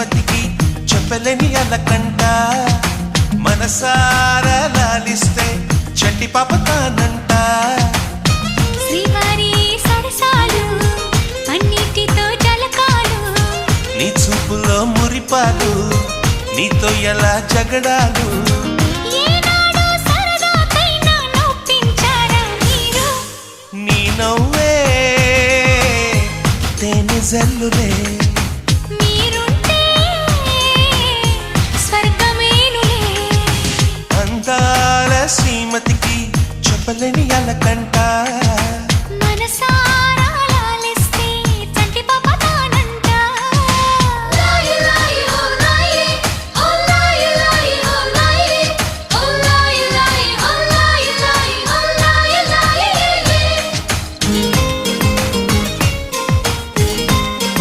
శ్రీమతికి చెప్పలేని అలకంట మనసారా లాలిస్తే చంటి పాప తానంట శ్రీవారి సరసాలు అన్నిటితో జలకాలు నీ చూపులో మురిపాలు నీతో ఎలా జగడాలు ఏనాడు సరదాకైనా నొప్పించారా మీరు నీ నవ్వే తేనె జల్లులే మీరుంటే స్వర్గమేనులే అందాల శ్రీమతికి చెప్పలేని అలకంట మనసారా